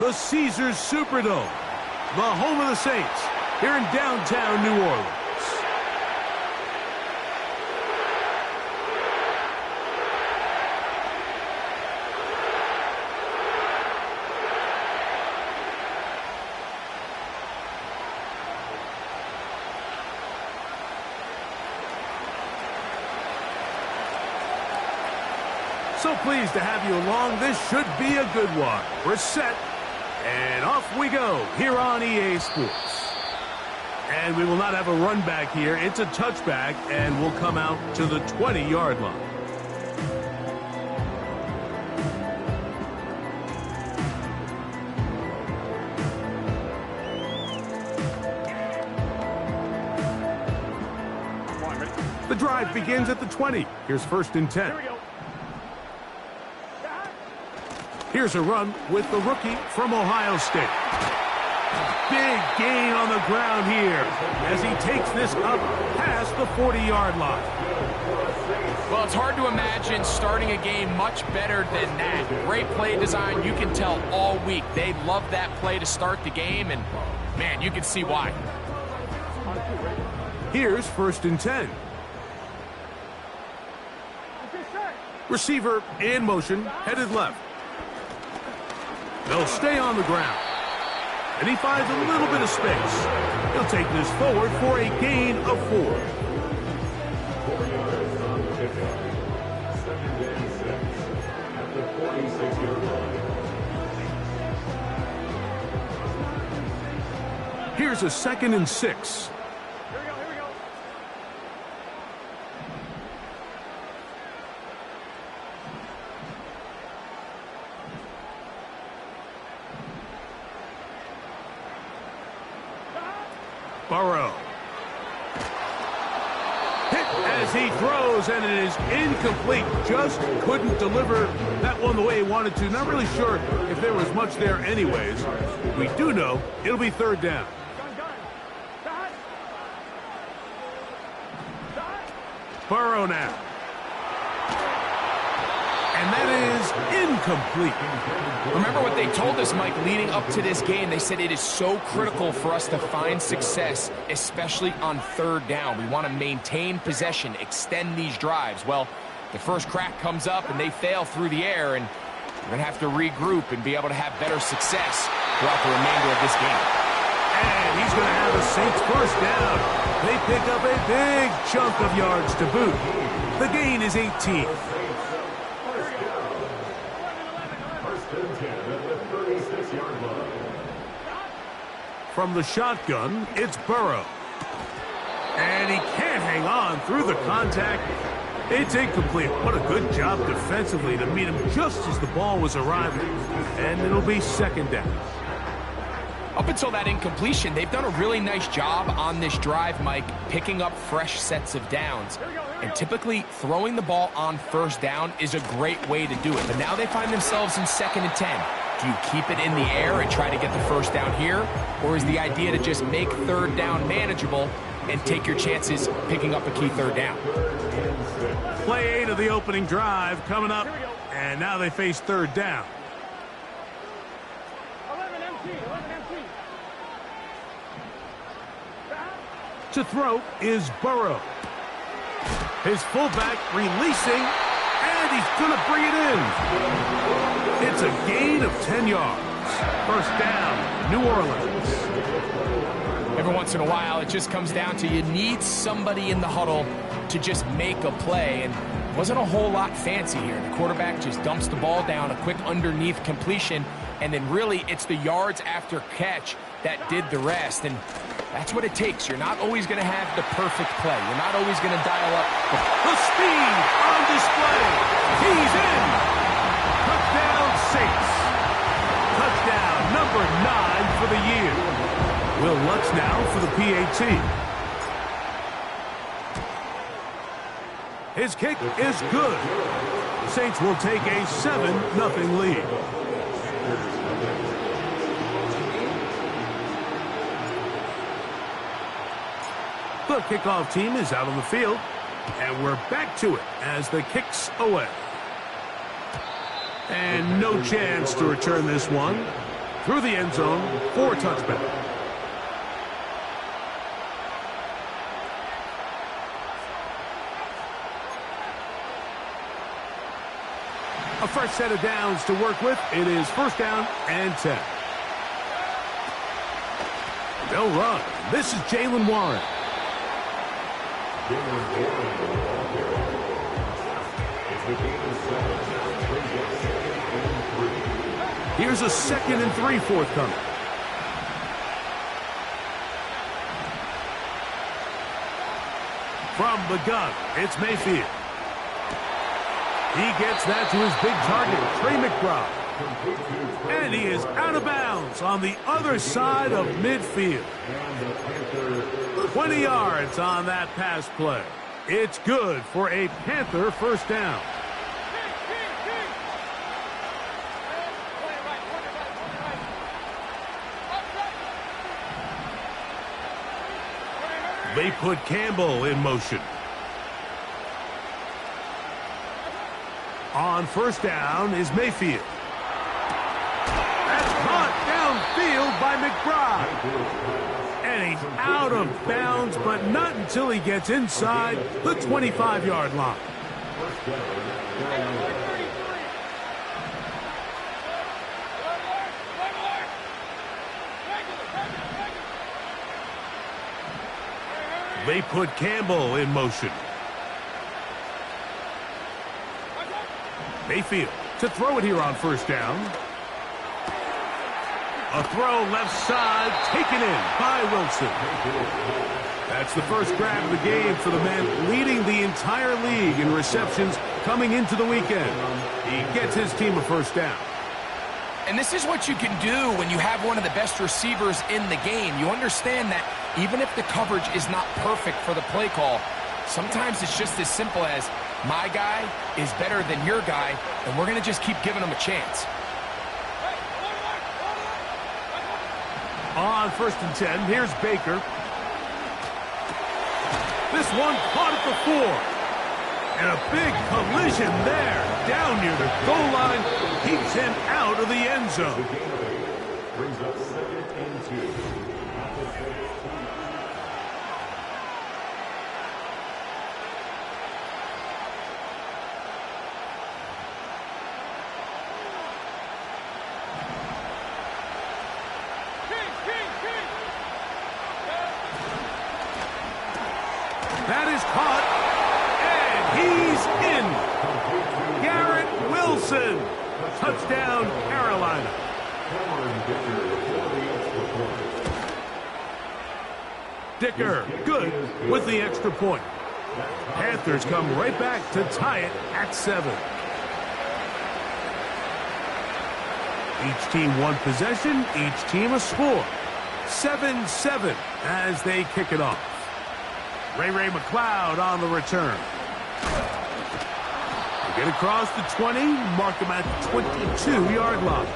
The Caesars Superdome, the home of the Saints, here in downtown New Orleans. So pleased to have you along. This should be a good one. We're set, and off we go here on EA Sports. And we will not have a run back here. It's a touchback, and we'll come out to the 20-yard line. The drive begins at the 20. Here's 1st and 10. Here's a run with the rookie from Ohio State. Big gain on the ground here as he takes this up past the 40-yard line. Well, it's hard to imagine starting a game much better than that. Great play design. You can tell all week they love that play to start the game, and, man, you can see why. Here's 1st and 10. Receiver in motion, headed left. They'll stay on the ground. And he finds a little bit of space. He'll take this forward for a gain of 4. Here's a 2nd and 6. Burrow. Hit as he throws, and it is incomplete. Just couldn't deliver that one the way he wanted to. Not really sure if there was much there anyways. We do know it'll be 3rd down. Burrow now. And that is incomplete. Remember what they told us, Mike, leading up to this game. They said it is so critical for us to find success, especially on 3rd down. We want to maintain possession, extend these drives. Well, the first crack comes up and they fail through the air, and we're going to have to regroup and be able to have better success throughout the remainder of this game. And he's going to have a Saints 1st down. They pick up a big chunk of yards to boot. The gain is 18. From the shotgun, it's Burrow. And he can't hang on through the contact. It's incomplete. What a good job defensively to meet him just as the ball was arriving. And it'll be 2nd down. Up until that incompletion, they've done a really nice job on this drive, Mike, picking up fresh sets of downs. And typically, throwing the ball on 1st down is a great way to do it. But now they find themselves in 2nd and 10. Do you keep it in the air and try to get the 1st down here? Or is the idea to just make 3rd down manageable and take your chances picking up a key 3rd down? Play 8 of the opening drive coming up. And now they face 3rd down. 11 empty. To throw is Burrow. His fullback releasing, and he's going to bring it in. It's a gain of 10 yards. 1st down, New Orleans. Every once in a while, it just comes down to you need somebody in the huddle to just make a play, and it wasn't a whole lot fancy here. The quarterback just dumps the ball down, a quick underneath completion, and then really it's the yards after catch that did the rest, and that's what it takes. You're not always going to have the perfect play. You're not always going to dial up the speed on display. He's in. Touchdown, Saints. Touchdown number 9 for the year. Will Lutz now for the PAT. His kick is good. Saints will take a 7-0 lead. The kickoff team is out on the field, and we're back to it as the kick's away. And no chance to return this one. through the end zone for a touchback. A fresh set of downs to work with. It is first down and 10. They'll run. This is Jaylen Warren. Here's a 2nd and 3 forthcoming. From the gun, it's Mayfield. He gets that to his big target, Trey McBride. And he is out of bounds on the other side of midfield. 20 yards on that pass play. It's good for a Panther first down. They put Campbell in motion. On first down is Mayfield. That's caught downfield by McBride. And he's out of bounds, but not until he gets inside the 25-yard line. They put Campbell in motion. Mayfield to throw it here on first down. A throw left side, taken in by Wilson. That's the first grab of the game for the man leading the entire league in receptions coming into the weekend. He gets his team a first down. And this is what you can do when you have one of the best receivers in the game. You understand that even if the coverage is not perfect for the play call, sometimes it's just as simple as, my guy is better than your guy, and we're going to just keep giving him a chance. On 1st and 10, here's Baker. This one caught at the 4. And a big collision there, down near the goal line, keeps him out of the end zone. Brings up 2nd and 2. That is caught, and he's in. Garrett Wilson. Touchdown, Carolina. Dicker, good with the extra point. Panthers come right back to tie it at 7. Each team one possession, each team a score. 7-7 as they kick it off. Ray McLeod on the return. They get across the 20, mark them at the 22-yard line.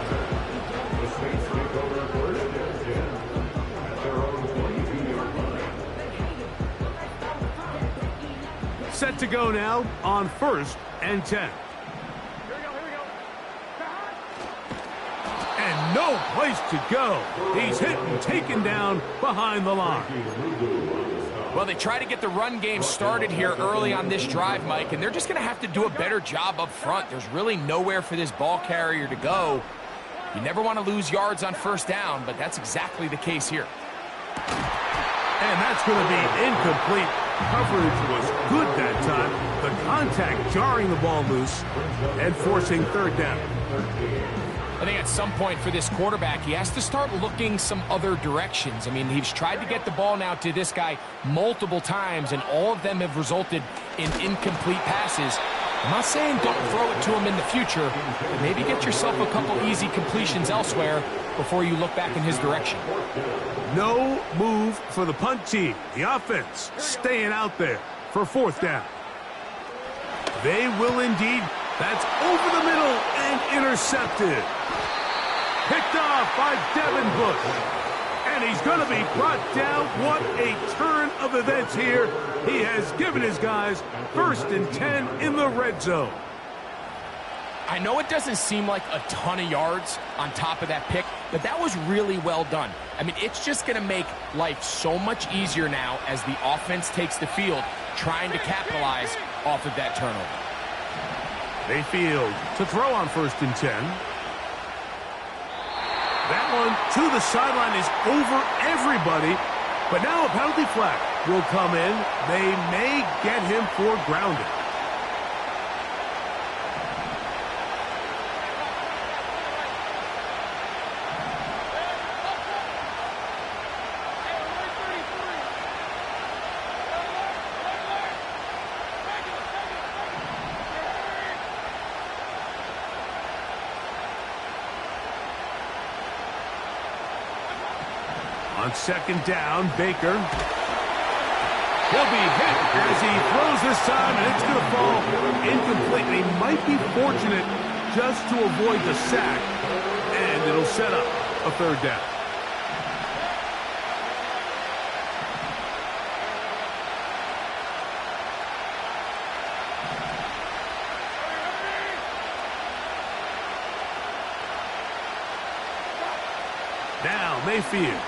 Set to go now on 1st and 10. And no place to go. He's hit and taken down behind the line. Well, they try to get the run game started here early on this drive, Mike, and they're just going to have to do a better job up front. There's really nowhere for this ball carrier to go. You never want to lose yards on first down, but that's exactly the case here. And that's going to be incomplete. Coverage was good that time. The contact jarring the ball loose and forcing 3rd down. I think at some point for this quarterback, he has to start looking some other directions. I mean, he's tried to get the ball now to this guy multiple times, and all of them have resulted in incomplete passes. I'm not saying don't throw it to him in the future, but maybe get yourself a couple easy completions elsewhere before you look back in his direction. No move for the punt team. The offense staying out there for 4th down. They will indeed. That's over the middle and intercepted. Picked off by Devin Bush. And he's going to be brought down. What a turn of events here. He has given his guys 1st and 10 in the red zone. I know it doesn't seem like a ton of yards on top of that pick, but that was really well done. I mean, it's just going to make life so much easier now as the offense takes the field, trying to capitalize off of that turnover. Mayfield to throw on 1st and 10. That one to the sideline is over everybody, but now a penalty flag will come in. They may get him for grounding. On 2nd down, Baker. He'll be hit as he throws this time, and it's going to fall incomplete. He might be fortunate just to avoid the sack, and it'll set up a 3rd down. Now, Mayfield.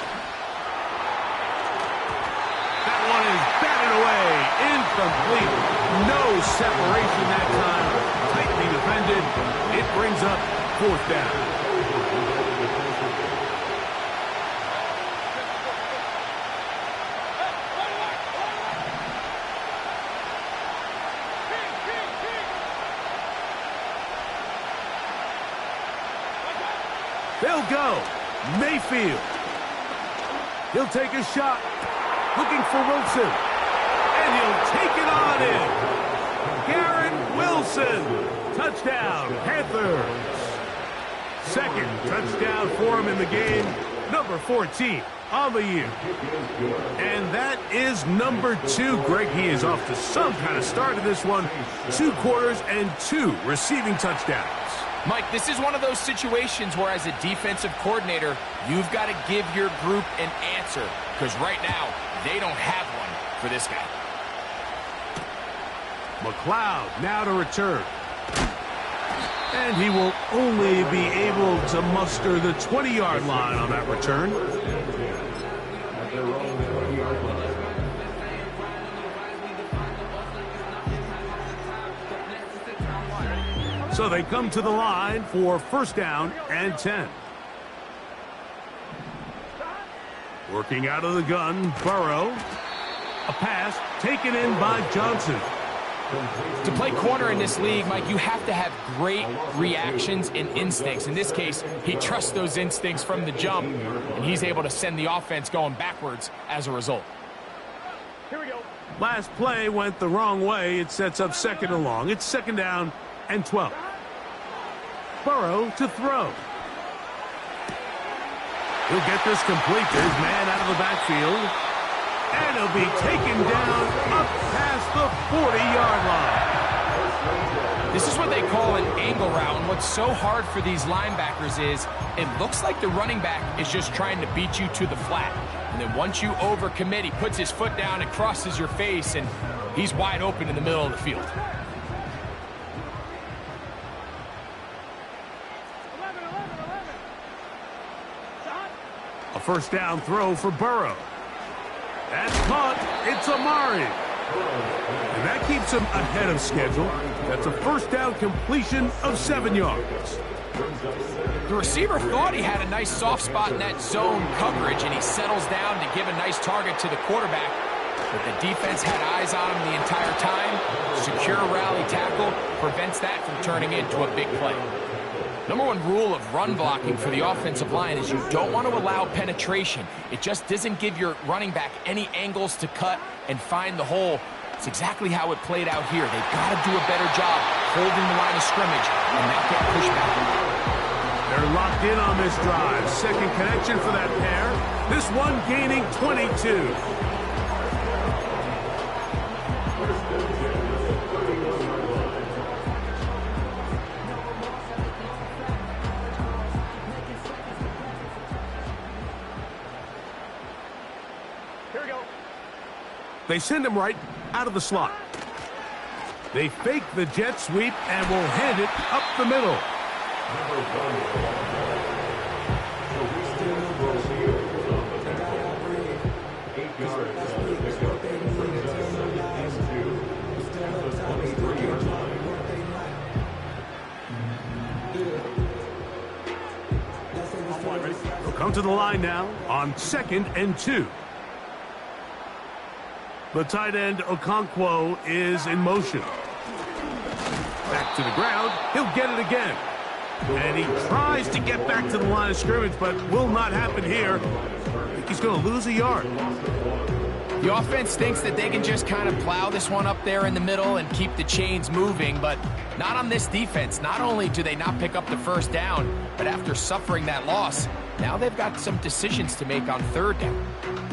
Incomplete. No separation that time. Tightly defended. It brings up 4th down. They'll go. Mayfield. He'll take a shot. Looking for Wilson. And he'll take it on in. Garrett Wilson. Touchdown, Panthers. 2nd touchdown for him in the game. Number 14 on the year. And that is number 2. Greg, he is off to some kind of start in this one. 2 quarters and 2 receiving touchdowns. Mike, this is one of those situations where as a defensive coordinator, you've got to give your group an answer. Because right now, they don't have one for this guy. McLeod now to return. And he will only be able to muster the 20-yard line on that return. So they come to the line for 1st down and 10. Working out of the gun, Burrow. A pass taken in by Johnson. To play corner in this league, Mike, you have to have great reactions and instincts. In this case, he trusts those instincts from the jump, and he's able to send the offense going backwards as a result. Here we go. Last play went the wrong way. It sets up 2nd and long. It's 2nd down and 12. Burrow to throw. He'll get this complete to his man out of the backfield. And he'll be taken down up past the 40-yard line. This is what they call an angle route. And what's so hard for these linebackers is it looks like the running back is just trying to beat you to the flat. And then once you overcommit, he puts his foot down and crosses your face, and he's wide open in the middle of the field. A 1st down throw for Burrow. That's caught. It's Amari. And that keeps him ahead of schedule. That's a 1st down completion of 7 yards. The receiver thought he had a nice soft spot in that zone coverage, and he settles down to give a nice target to the quarterback. But the defense had eyes on him the entire time. Secure rally tackle prevents that from turning into a big play. Number 1 rule of run blocking for the offensive line is you don't want to allow penetration. It just doesn't give your running back any angles to cut and find the hole. It's exactly how it played out here. They've got to do a better job holding the line of scrimmage and not get pushed back. They're locked in on this drive. 2nd connection for that pair. This one gaining 22. They send him right out of the slot. They fake the jet sweep and will hand it up the middle. They'll come to the line now on 2nd and 2. The tight end Okonkwo is in motion. Back to the ground. He'll get it again. And he tries to get back to the line of scrimmage, but will not happen here. I think he's going to lose a yard. The offense thinks that they can just kind of plow this one up there in the middle and keep the chains moving, but not on this defense. Not only do they not pick up the first down, but after suffering that loss, now they've got some decisions to make on 3rd down.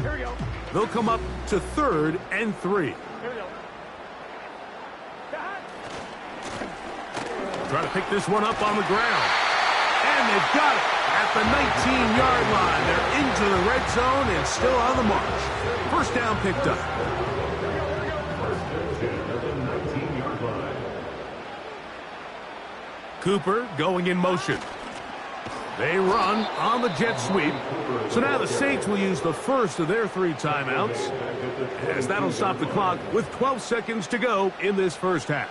Here we go. They'll come up to 3rd and 3. Here we go. Try to pick this one up on the ground. And they've got it at the 19-yard line. They're into the red zone and still on the march. First down picked up. Cooper going in motion. They run on the jet sweep. So now the Saints will use the first of their 3 timeouts, as that'll stop the clock with 12 seconds to go in this first half.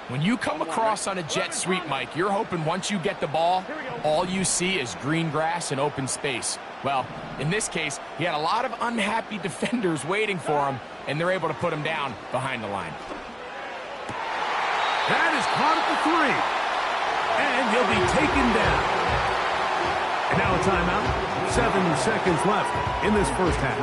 When you come across on a jet sweep, Mike, you're hoping once you get the ball, all you see is green grass and open space. Well, in this case, he had a lot of unhappy defenders waiting for him, and they're able to put him down behind the line. That is caught at the 3. And he'll be taken down. And now a timeout. 7 seconds left in this first half.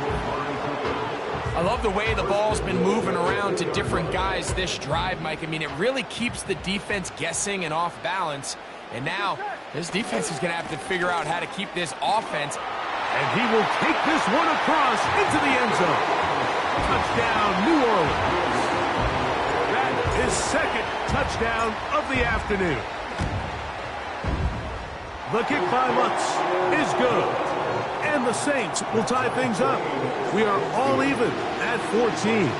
I love the way the ball's been moving around to different guys this drive, Mike. I mean, it really keeps the defense guessing and off balance. And now this defense is going to have to figure out how to keep this offense. And he will take this one across into the end zone. Touchdown, New Orleans. That is 2nd touchdown of the afternoon. The kick by Lutz is good. And the Saints will tie things up. We are all even at 14.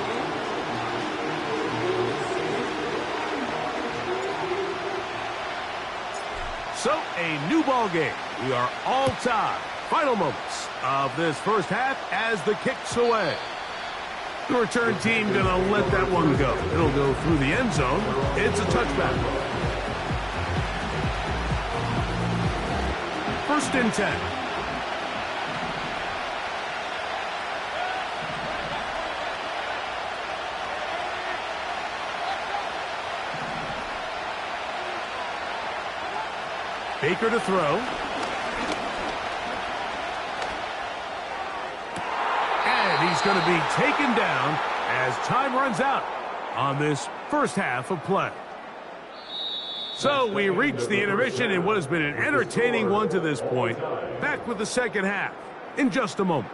So, a new ball game. We are all tied. Final moments of this first half as the kick's away. The return team going to let that one go. It'll go through the end zone. It's a touchback. 1st and 10. Baker to throw. And he's going to be taken down as time runs out on this first half of play. So we reach the intermission in what has been an entertaining one to this point. Back with the second half in just a moment.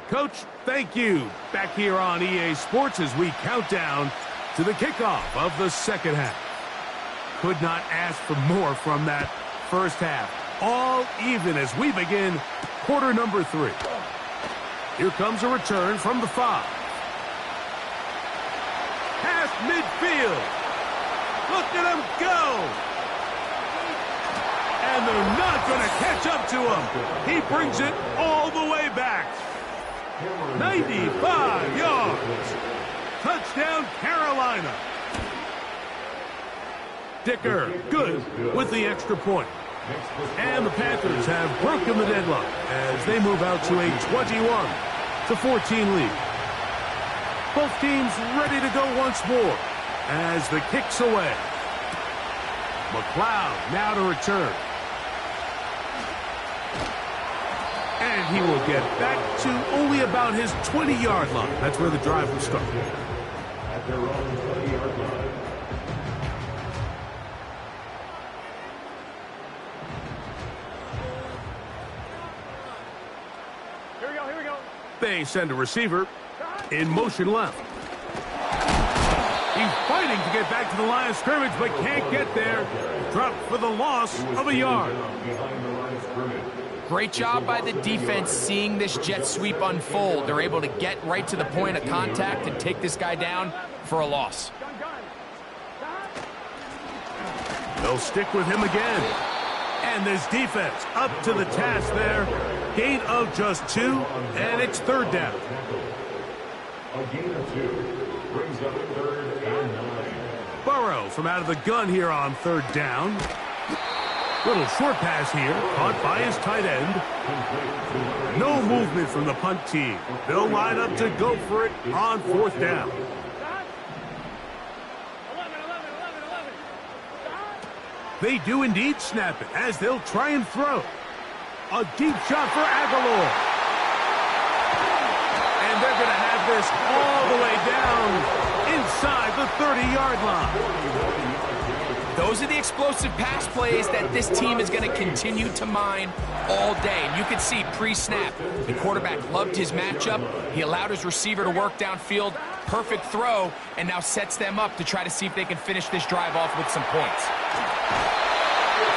Coach, thank you. Back here on EA Sports as we count down to the kickoff of the second half. Could not ask for more from that first half. All even as we begin quarter number 3. Here comes a return from the 5. Past midfield. Look at him go. And they're not going to catch up to him. He brings it all the way back. 95 yards. Touchdown, Carolina. Dicker, good with the extra point. And the Panthers have broken the deadlock as they move out to a 21-14 lead. Both teams ready to go once more as the kick's away. McLeod now to return. And he will get back to only about his 20-yard line. That's where the drive will start. At their own 20-yard line. Here we go. They send a receiver in motion left. He's fighting to get back to the line of scrimmage, but can't get there. Dropped for the loss of a yard. Great job by the defense seeing this jet sweep unfold. They're able to get right to the point of contact and take this guy down for a loss. They'll stick with him again. And this defense up to the task there. Gain of just 2, and it's third down. A gain of 2 brings up 3rd and 9. Burrow from out of the gun here on third down. Little short pass here, caught by his tight end. No movement from the punt team. They'll line up to go for it on fourth down. They do indeed snap it as they'll try and throw. A deep shot for Aguilar. And they're going to have this all the way down inside the 30-yard line. Those are the explosive pass plays that this team is going to continue to mine all day. And you can see pre-snap, the quarterback loved his matchup. He allowed his receiver to work downfield. Perfect throw, and now sets them up to try to see if they can finish this drive off with some points.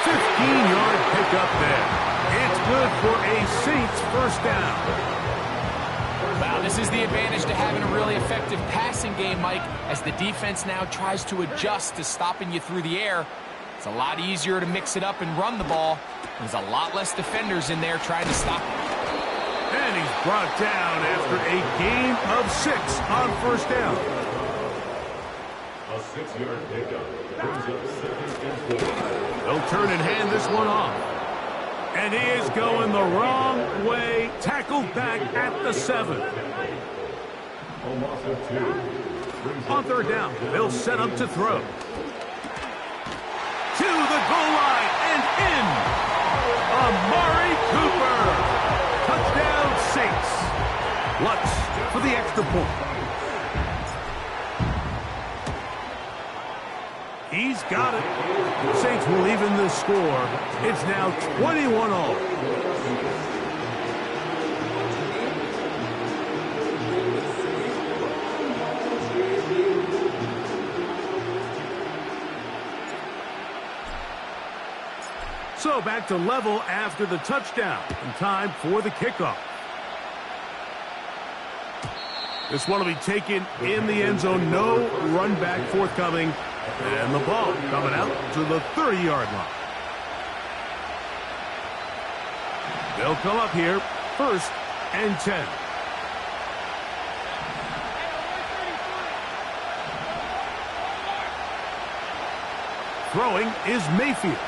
15-yard pickup there. It's good for a Saints first down. Wow, this is the advantage to having a really effective passing game, Mike, as the defense now tries to adjust to stopping you through the air. It's a lot easier to mix it up and run the ball. There's a lot less defenders in there trying to stop him. And he's brought down after a gain of 6 on first down. A 6-yard pickup brings up 2nd and 4. They'll turn and hand this one off. And he is going the wrong way. Tackled back at the 7. A loss of 2. On third down, they'll set up to throw. To the goal line and in. Amari Cooper. Touchdown Saints. Lutz for the extra point. He's got it. The Saints will even the score. It's now 21-all. So back to level after the touchdown. And time for the kickoff. This one will be taken in the end zone. No run back forthcoming. And the ball coming out to the 30-yard line. They'll come up here, 1st and 10. Throwing is Mayfield.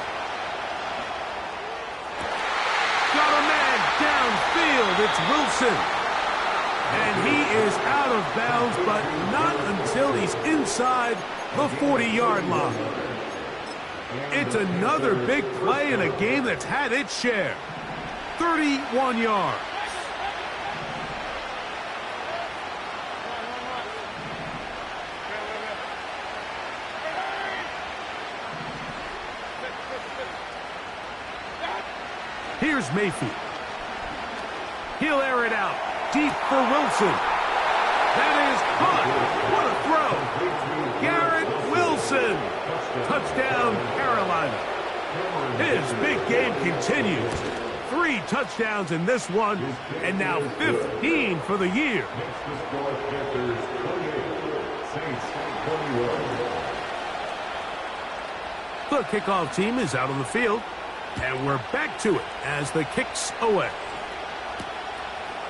Got a man downfield. It's Wilson. And he is out of bounds, but not until he's inside the 40-yard line. It's another big play in a game that's had its share. 31 yards. Here's Mayfield. He'll air it out. Deep for Wilson. That is caught. What a throw. Garrett Wilson. Touchdown, Carolina. His big game continues. 3 touchdowns in this one, and now 15 for the year. The kickoff team is out on the field, and we're back to it as the kick's away.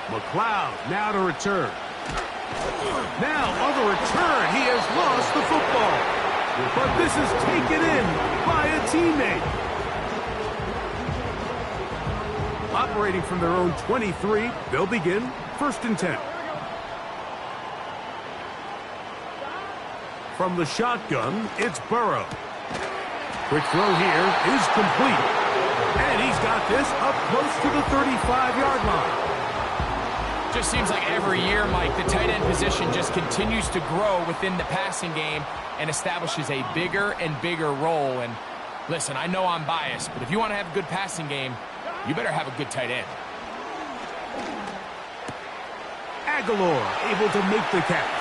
McLeod now to return. Now on the return, he has lost the football. But this is taken in by a teammate. Operating from their own 23, they'll begin 1st and 10. From the shotgun, it's Burrow. Quick throw here is complete. And he's got this up close to the 35-yard line. Just seems like every year, Mike, the tight end position just continues to grow within the passing game and establishes a bigger and bigger role. And listen, I know I'm biased, but if you want to have a good passing game, you better have a good tight end. Aguilar able to make the catch.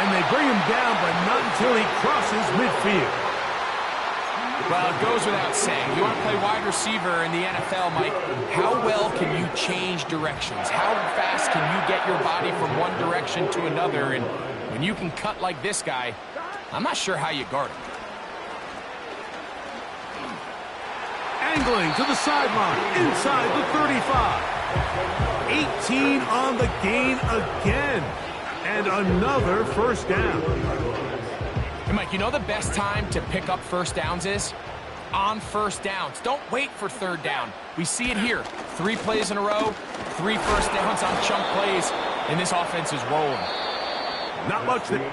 And they bring him down, but not until he crosses midfield. Well, it goes without saying. You want to play wide receiver in the NFL, Mike, how well can you change directions? How fast can you get your body from one direction to another? And when you can cut like this guy, I'm not sure how you guard him. Angling to the sideline, inside the 35. 18 on the gain again. And another first down. Hey, Mike, you know the best time to pick up first downs is? On first downs. Don't wait for third down. We see it here. 3 plays in a row, 3 first downs on chunk plays, and this offense is rolling. Not much there.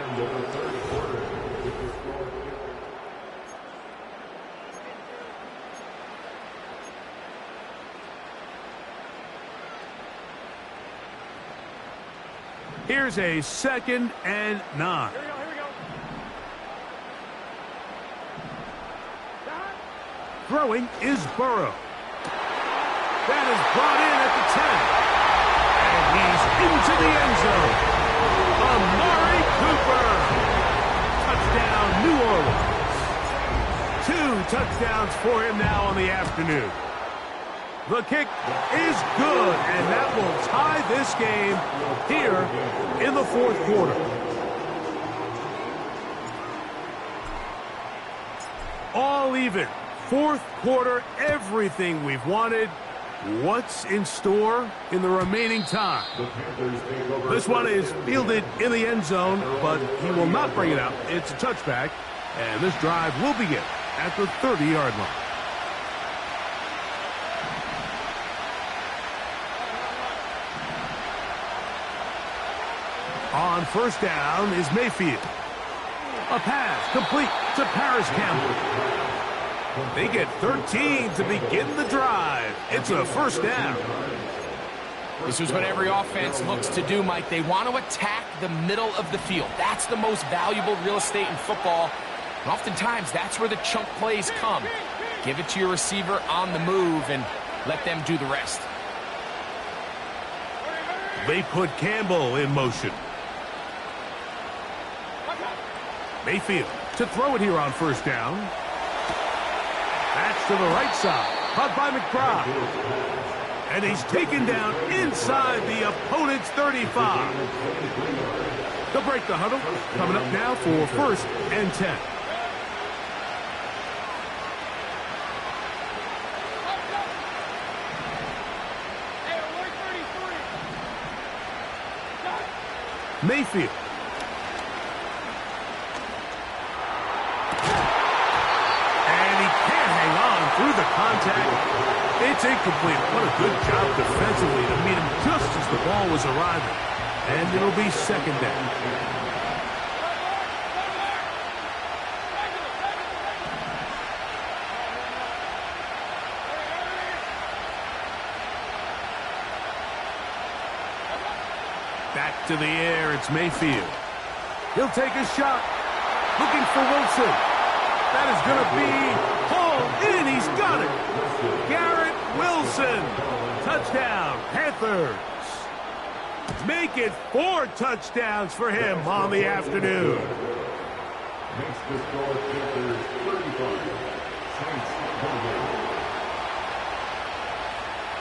Here's a 2nd and 9. Throwing is Burrow. That is brought in at the 10. And he's into the end zone. Amari Cooper. Touchdown, New Orleans. 2 touchdowns for him now on the afternoon. The kick is good, and that will tie this game here in the 4th quarter. All even. 4th quarter, everything we've wanted. What's in store in the remaining time? This one is fielded in the end zone, but he will not bring it out. It's a touchback, and this drive will begin at the 30-yard line. On first down is Mayfield. A pass complete to Paris Campbell. They get 13 to begin the drive. It's a first down. This is what every offense looks to do, Mike. They want to attack the middle of the field. That's the most valuable real estate in football. And oftentimes, that's where the chunk plays come. Give it to your receiver on the move and let them do the rest. They put Campbell in motion. Mayfield to throw it here on first down. That's to the right side. Caught by McBride. And he's taken down inside the opponent's 35. They'll break the huddle. Coming up now for 1st and 10. Mayfield. Through the contact, it's incomplete. What a good job defensively to meet him just as the ball was arriving. And it'll be 2nd down. Back to the air, it's Mayfield. He'll take a shot. Looking for Wilson. That is going to be hauled in. He's got it. Garrett Wilson. Touchdown, Panthers. Make it 4 touchdowns for him on the afternoon. Makes the score Panthers 35.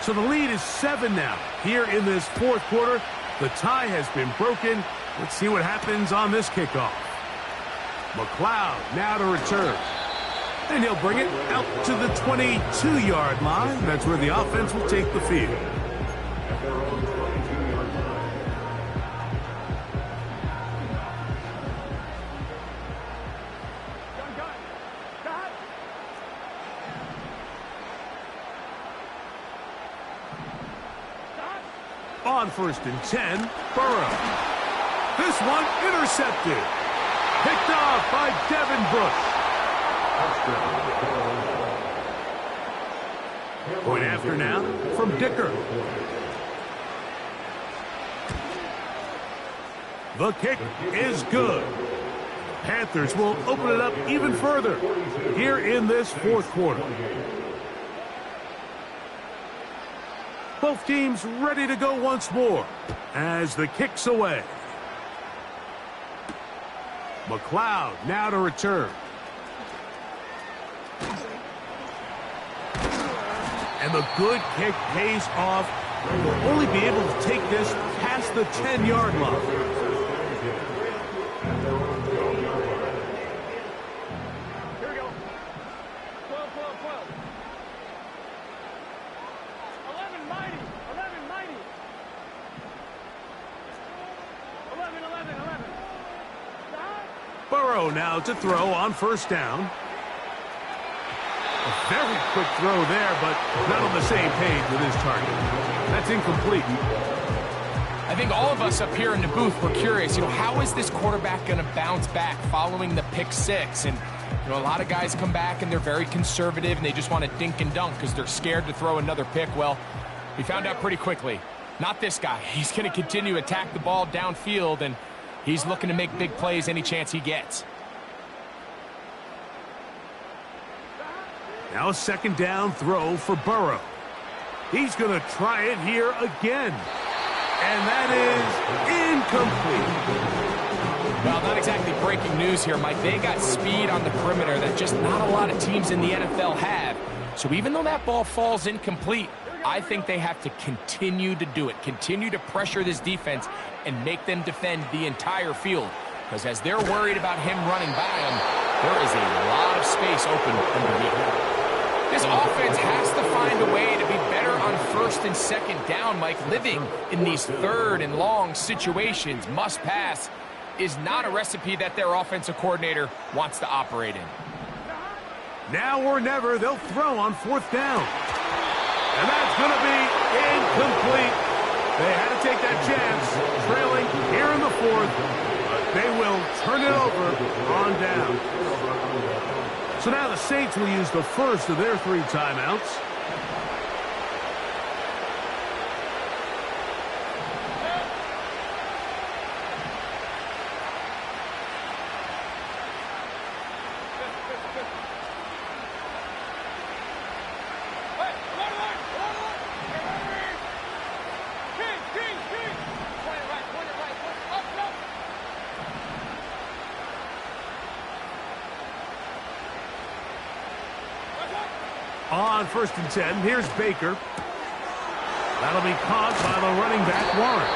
So the lead is 7 now. Here in this 4th quarter, the tie has been broken. Let's see what happens on this kickoff. McLeod now to return. And he'll bring it out to the 22-yard line. That's where the offense will take the field. On 1st and 10, Burrow. This one intercepted. Picked off by Devin Bush. Point after now from Dicker. The kick is good. Panthers will open it up even further here in this 4th quarter. Both teams ready to go once more as the kick's away. McLeod now to return. And the good kick pays off. Will only be able to take this past the 10-yard line. Burrow now to throw on first down. A very quick throw there, but not on the same page with his target. That's incomplete. I think all of us up here in the booth were curious, how is this quarterback going to bounce back following the pick six? And, a lot of guys come back and they're very conservative and they just want to dink and dunk because they're scared to throw another pick. Well, we found out pretty quickly. Not this guy. He's going to continue to attack the ball downfield, and he's looking to make big plays any chance he gets. Now a second down throw for Burrow. He's going to try it here again. And that is incomplete. Well, not exactly breaking news here, Mike. They got speed on the perimeter that just not a lot of teams in the NFL have. So even though that ball falls incomplete, I think they have to continue to do it, continue to pressure this defense and make them defend the entire field. Because as they're worried about him running by them, there is a lot of space open underneath. This offense has to find a way to be better on first and second down, Mike. Living in these third and long situations, must pass, is not a recipe that their offensive coordinator wants to operate in. Now or never, they'll throw on fourth down. And that's going to be incomplete. They had to take that chance, trailing here in the fourth. But they will turn it over on down. So now the Saints will use the first of their 3 timeouts. On first and 10, here's Baker. That'll be caught by the running back, Warren.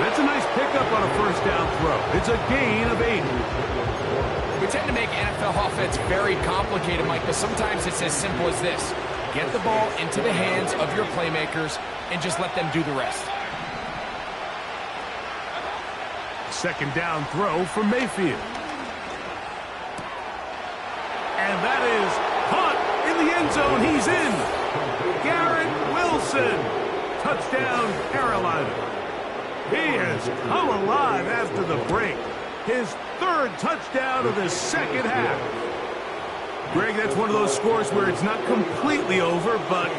That's a nice pickup on a first down throw. It's a gain of 8. We tend to make NFL offense very complicated, Mike, but sometimes it's as simple as this. Get the ball into the hands of your playmakers and just let them do the rest. Second down throw for Mayfield. And that is caught in the end zone. He's in. Garrett Wilson. Touchdown, Carolina. He has come alive after the break. His 3rd touchdown of the second half. Greg, that's one of those scores where it's not completely over, but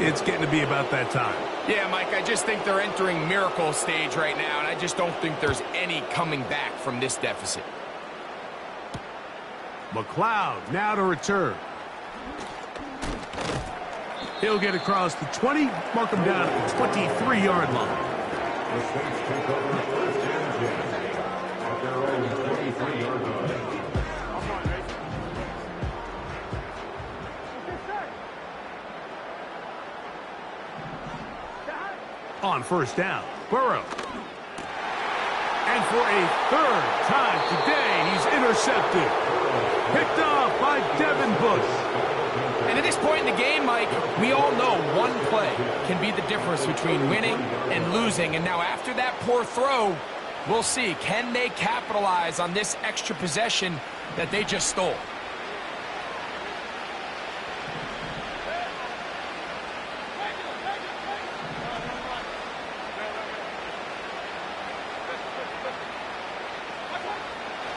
it's getting to be about that time. Yeah, Mike, I just think they're entering miracle stage right now, and I just don't think there's any coming back from this deficit. McLeod now to return. He'll get across the 20, mark him down at the 23-yard line. The Saints take over first and 10 at their own 23-yard line. On first down, Burrow. And for a 3rd time today, he's intercepted. Picked off by Devin Bush. And at this point in the game, Mike, we all know one play can be the difference between winning and losing. And now after that poor throw, we'll see, can they capitalize on this extra possession that they just stole?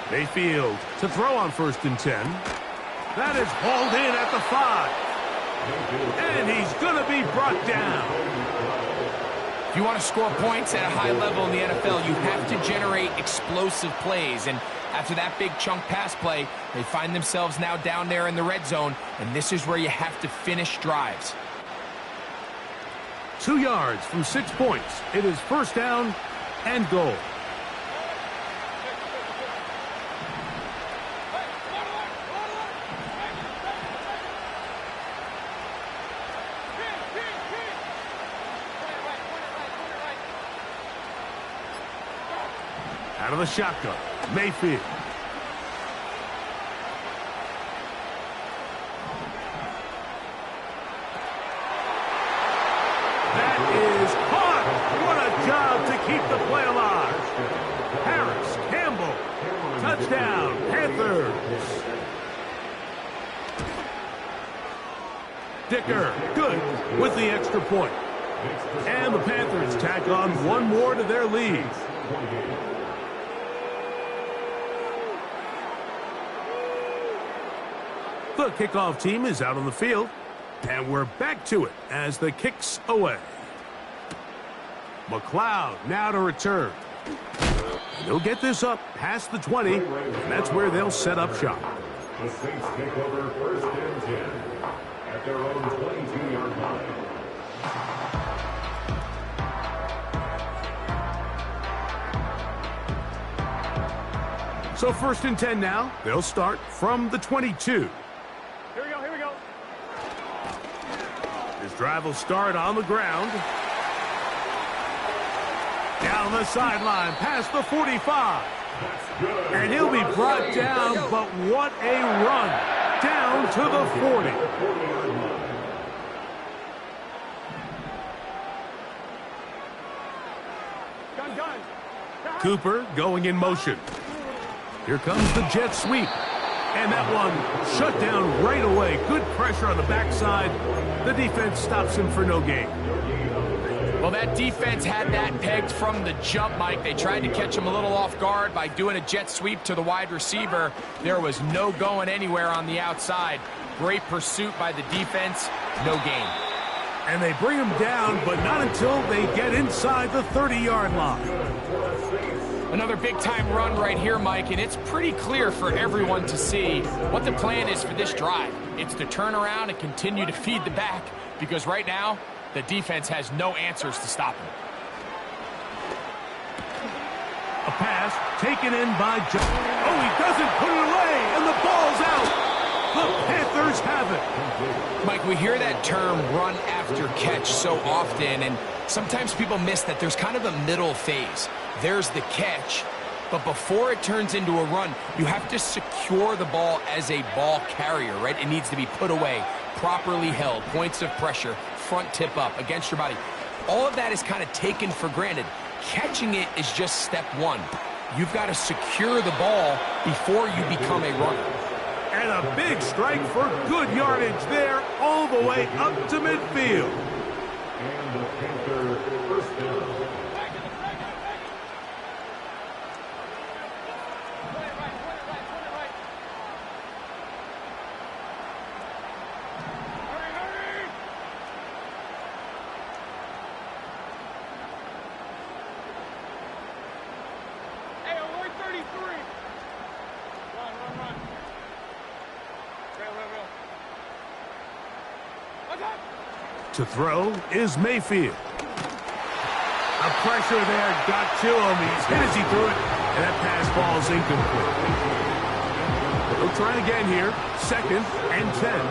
Mayfield to throw on first and 10. That is hauled in at the 5. And he's going to be brought down. If you want to score points at a high level in the NFL, you have to generate explosive plays. And after that big chunk pass play, they find themselves now down there in the red zone. And this is where you have to finish drives. 2 yards from 6 points. It is first down and goal. Out of the shotgun, Mayfield. That is caught. What a job to keep the play alive. Harris Campbell. Touchdown, Panthers. Dicker, good with the extra point. And the Panthers tack on one more to their lead. The kickoff team is out on the field, and we're back to it as the kick's away. McLeod now to return. They'll get this up past the 20, and that's where they'll set up shop. The Saints take over first and 10 at their own 22-yard line. So first and 10 now. They'll start from the 22. Here we go. This drive will start on the ground. Down the sideline, past the 45. And he'll be brought down, but what a run. Down to the 40. Gun. Cooper going in motion. Here comes the jet sweep. And that one shut down right away. Good pressure on the backside. The defense stops him for no gain. Well, that defense had that pegged from the jump, Mike. They tried to catch him a little off guard by doing a jet sweep to the wide receiver. There was no going anywhere on the outside. Great pursuit by the defense. No gain. And they bring him down, but not until they get inside the 30-yard line. Another big-time run right here, Mike, and it's pretty clear for everyone to see what the plan is for this drive. It's to turn around and continue to feed the back, because right now, the defense has no answers to stop him. A pass taken in by Joe. Oh, he doesn't put it away, and the ball's out. The Panthers have it. Mike, we hear that term run after catch so often, and sometimes people miss that there's kind of a middle phase. There's the catch, but before it turns into a run, you have to secure the ball as a ball carrier, right? It needs to be put away, properly held, points of pressure, front tip up against your body. All of that is kind of taken for granted. Catching it is just step one. You've got to secure the ball before you become a runner. And a big strike for good yardage there, all the way up to midfield. And the Panther first down. To throw is Mayfield. A pressure there got to him. He's hit as he threw it, and that pass ball's incomplete. They'll try again here. Second and 10.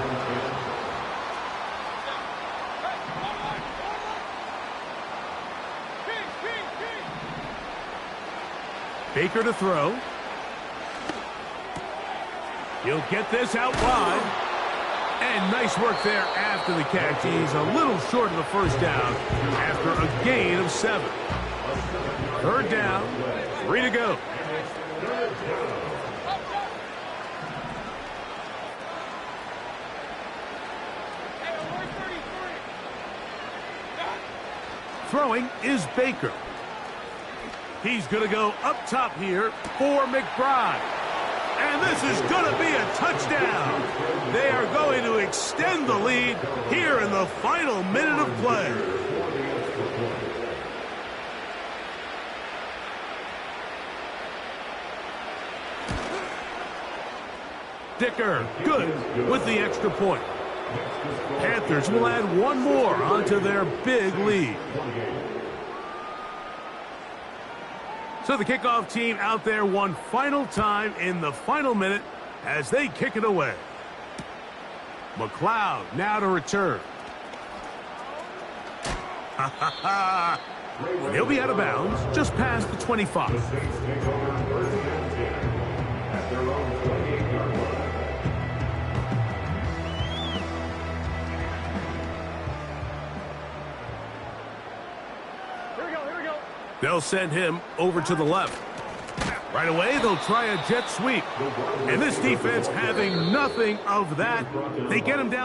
Baker to throw. He'll get this out wide. And nice work there after the catch. He's a little short of the first down after a gain of 7. Third down, 3 to go. Throwing is Baker. He's going to go up top here for McBride. And this is going to be a touchdown. They are going to extend the lead here in the final minute of play. Dicker, good with the extra point. Panthers will add one more onto their big lead. So the kickoff team out there one final time in the final minute as they kick it away. McLeod now to return. He'll be out of bounds just past the 25. The Saints take over first and 10 at their own 28-yard line. Here we go. They'll send him over to the left. Right away, they'll try a jet sweep. And this defense having nothing of that, they get him down.